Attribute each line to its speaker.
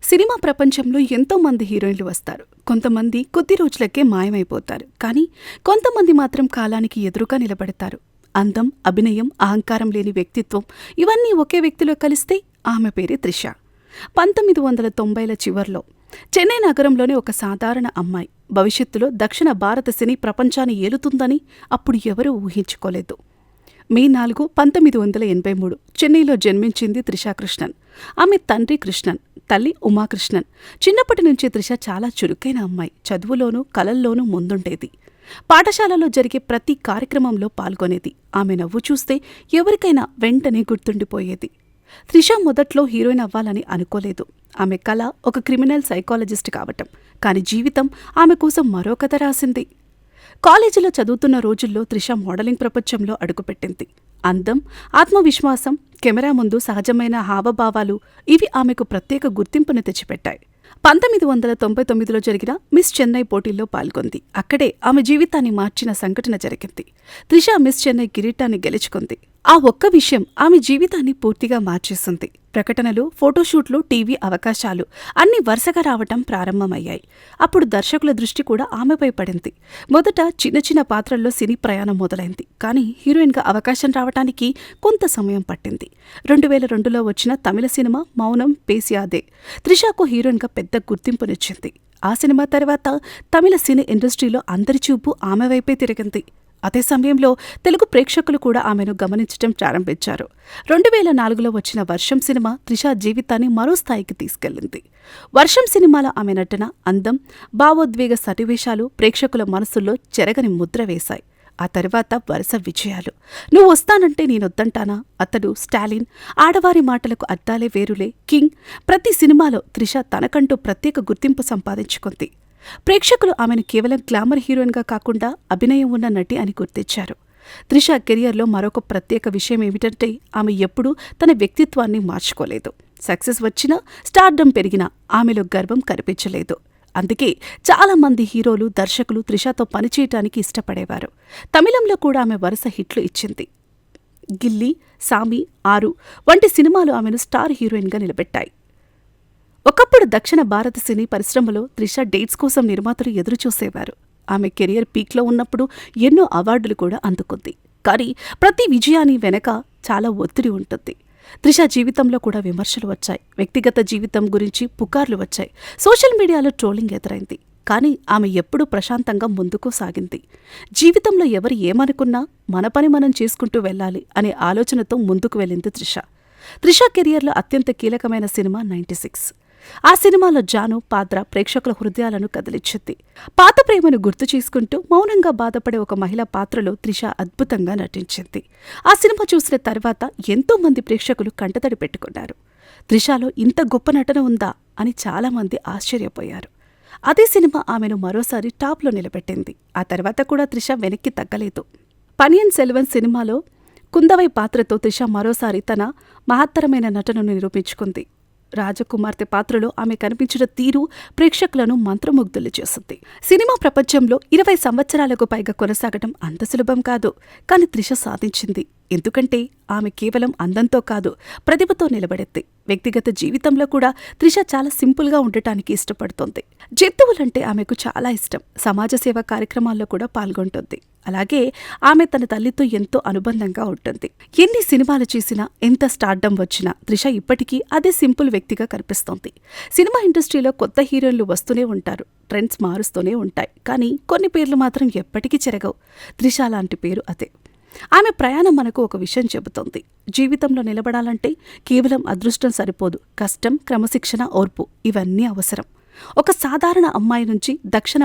Speaker 1: Cinema ప్రపంచంలో ఎంతో మంది హీరోయిన్లు వస్తారు. కొంతమంది కొద్ది రోజులకే మాయమైపోతారు. కానీ కొంతమంది మాత్రం కాలానికి ఎదురుగా నిలబడతారు. అందం, అభినయం, అహంకారం లేని వ్యక్తిత్వం ఇవన్నీ ఒకే వ్యక్తిలో కలిస్తే ఆమె పేరే త్రిష. 1990ల చివర్లో చెన్నై నగరంలోని ఒక సాధారణ అమ్మాయి భవిష్యత్తులో దక్షిణ భారత సినీ ప్రపంచాన్ని ఏలుతుందని అప్పుడు ఎవరూ ఊహించుకోలేదు. మే 4, 1983 చెన్నైలో జన్మించింది త్రిషా కృష్ణన్. ఆమె తండ్రి కృష్ణన్, తల్లి ఉమాకృష్ణన్. చిన్నప్పటి నుంచి త్రిష చాలా చురుకైన అమ్మాయి. చదువులోనూ కళల్లోనూ ముందుండేది. పాఠశాలలో జరిగే ప్రతి కార్యక్రమంలో పాల్గొనేది. ఆమె నవ్వు చూస్తే ఎవరికైనా వెంటనే గుర్తుండిపోయేది. త్రిష మొదట్లో హీరోయిన్ అవ్వాలని అనుకోలేదు. ఆమె కళ ఒక క్రిమినల్ సైకాలజిస్ట్ కావటం. కాని జీవితం ఆమె కోసం మరో కథ రాసింది. కాలేజీలో చదువుతున్న రోజుల్లో త్రిష మోడలింగ్ ప్రపంచంలో అడుగుపెట్టింది. అందం, ఆత్మవిశ్వాసం, కెమెరా ముందు సహజమైన హావభావాలు ఇవి ఆమెకు ప్రత్యేక గుర్తింపును తెచ్చిపెట్టాయి. 1999లో జరిగిన మిస్ చెన్నై పోటీల్లో పాల్గొంది. అక్కడే ఆమె జీవితాన్ని మార్చిన సంఘటన జరిగింది. త్రిష మిస్ చెన్నై కిరీటాన్ని గెలుచుకుంది. ఆ ఒక్క విషయం ఆమె జీవితాన్ని పూర్తిగా మార్చేసింది. ప్రకటనలు, ఫోటోషూట్లు, టీవీ అవకాశాలు అన్నీ వరుసగా రావటం ప్రారంభమయ్యాయి. అప్పుడు దర్శకుల దృష్టి కూడా ఆమెపై పడింది. మొదట చిన్న చిన్న పాత్రల్లో సినీ ప్రయాణం మొదలైంది. కానీ హీరోయిన్గా అవకాశం రావటానికి కొంత సమయం పట్టింది. 2002లో వచ్చిన తమిళ సినిమా మౌనం పేసియాదే త్రిషకు హీరోయిన్గా పెద్ద గుర్తింపునిచ్చింది. ఆ సినిమా తర్వాత తమిళ సినీ ఇండస్ట్రీలో అందరి చూపు ఆమె వైపే తిరిగింది. అదే సమయంలో తెలుగు ప్రేక్షకులు కూడా ఆమెను గమనించడం ప్రారంభించారు. 2004లో వచ్చిన వర్షం సినిమా త్రిష జీవితాన్ని మరో స్థాయికి తీసుకెళ్లింది. వర్షం సినిమాలో ఆమె నటన, అందం, భావోద్వేగ సన్నివేశాలు ప్రేక్షకుల మనసుల్లో చెరగని ముద్ర వేశాయి. ఆ తర్వాత వరుస విజయాలు. నువ్వు వస్తానంటే నేనొద్దంటానా, అతడు, స్టాలిన్, ఆడవారి మాటలకు అద్దాలే వేరులే, కింగ్ ప్రతి సినిమాలో త్రిష తనకంటూ ప్రత్యేక గుర్తింపు సంపాదించుకుంది. ప్రేక్షకులు ఆమెను కేవలం గ్లామర్ హీరోయిన్గా కాకుండా అభినయం ఉన్న నటి అని గుర్తించారు. త్రిష కెరియర్లో మరొక ప్రత్యేక విషయం ఏమిటంటే ఆమె ఎప్పుడూ తన వ్యక్తిత్వాన్ని మార్చుకోలేదు. సక్సెస్ వచ్చినా, స్టార్డమ్ పెరిగినా ఆమెలో గర్వం కనిపించలేదు. అందుకే చాలా మంది హీరోలు, దర్శకులు త్రిషతో పనిచేయటానికి ఇష్టపడేవారు. తమిళంలో కూడా ఆమె వరుస హిట్లు ఇచ్చింది. గిల్లీ, సామి, ఆరు వంటి సినిమాలు ఆమెను స్టార్ హీరోయిన్గా నిలబెట్టాయి. ఒకప్పుడు దక్షిణ భారత సినీ పరిశ్రమలో త్రిష డేట్స్ కోసం నిర్మాతలు ఎదురుచూసేవారు. ఆమె కెరియర్ పీక్లో ఉన్నప్పుడు ఎన్నో అవార్డులు కూడా అందుకుంది. కానీ ప్రతి విజయాన్ని వెనక చాలా ఒత్తిడి ఉంటుంది. త్రిష జీవితంలో కూడా విమర్శలు వచ్చాయి. వ్యక్తిగత జీవితం గురించి పుకార్లు వచ్చాయి. సోషల్ మీడియాలో ట్రోలింగ్ ఎదురైంది. కానీ ఆమె ఎప్పుడూ ప్రశాంతంగా ముందుకు సాగింది. జీవితంలో ఎవరు ఏమనుకున్నా మన పని మనం చేసుకుంటూ వెళ్ళాలి అనే ఆలోచనతో ముందుకు వెళ్ళింది త్రిష. త్రిష కెరియర్లో అత్యంత కీలకమైన సినిమా 96. ఆ సినిమాలో జాను పాత్ర ప్రేక్షకుల హృదయాలను కదిలించింది. పాత ప్రేమను గుర్తు చేసుకుంటూ మౌనంగా బాధపడే ఒక మహిళ పాత్రలో త్రిష అద్భుతంగా నటించింది. ఆ సినిమా చూసిన తర్వాత ఎంతో మంది ప్రేక్షకులు కంటతడి పెట్టుకున్నారు. త్రిషలో ఇంత గొప్ప నటన ఉందా అని చాలామంది ఆశ్చర్యపోయారు. అదే సినిమా ఆమెను మరోసారి టాప్లో నిలబెట్టింది. ఆ తర్వాత కూడా త్రిష వెనక్కి తగ్గలేదు. పనియన్ సెల్వన్ సినిమాలో కుందవై పాత్రతో త్రిష మరోసారి తన మహత్తరమైన నటనను నిరూపించుకుంది. రాజకుమార్తె పాత్రలో ఆమె కనిపించిన తీరు ప్రేక్షకులను మంత్రముగ్ధులు చేసింది. సినిమా ప్రపంచంలో 20 సంవత్సరాలకు పైగా కొనసాగటం అంత సులభం కాదు. కానీ త్రిష సాధించింది. ఎందుకంటే ఆమె కేవలం అందంతో కాదు, ప్రతిభతో నిలబడెత్తి. వ్యక్తిగత జీవితంలో కూడా త్రిష చాలా సింపుల్గా ఉండటానికి ఇష్టపడుతోంది. జంతువులంటే ఆమెకు చాలా ఇష్టం. సమాజ సేవా కార్యక్రమాల్లో కూడా పాల్గొంటుంది. అలాగే ఆమె తన తల్లితో ఎంతో అనుబంధంగా ఉంటుంది. ఎన్ని సినిమాలు చేసినా, ఎంత స్టార్డమ్ వచ్చినా త్రిష ఇప్పటికీ అదే సింపుల్ వ్యక్తిగా కనిపిస్తోంది. సినిమా ఇండస్ట్రీలో కొత్త హీరోయిన్లు వస్తూనే ఉంటారు. ట్రెండ్స్ మారుస్తూనే ఉంటాయి. కానీ కొన్ని పేర్లు మాత్రం ఎప్పటికీ చెరగవు. త్రిష లాంటి పేరు అదే. ఆమె ప్రయాణం మనకు ఒక విషయం చెబుతోంది. జీవితంలో నిలబడాలంటే కేవలం అదృష్టం సరిపోదు. కష్టం, క్రమశిక్షణ, ఓర్పు ఇవన్నీ అవసరం. ఒక సాధారణ అమ్మాయి నుంచి దక్షిణ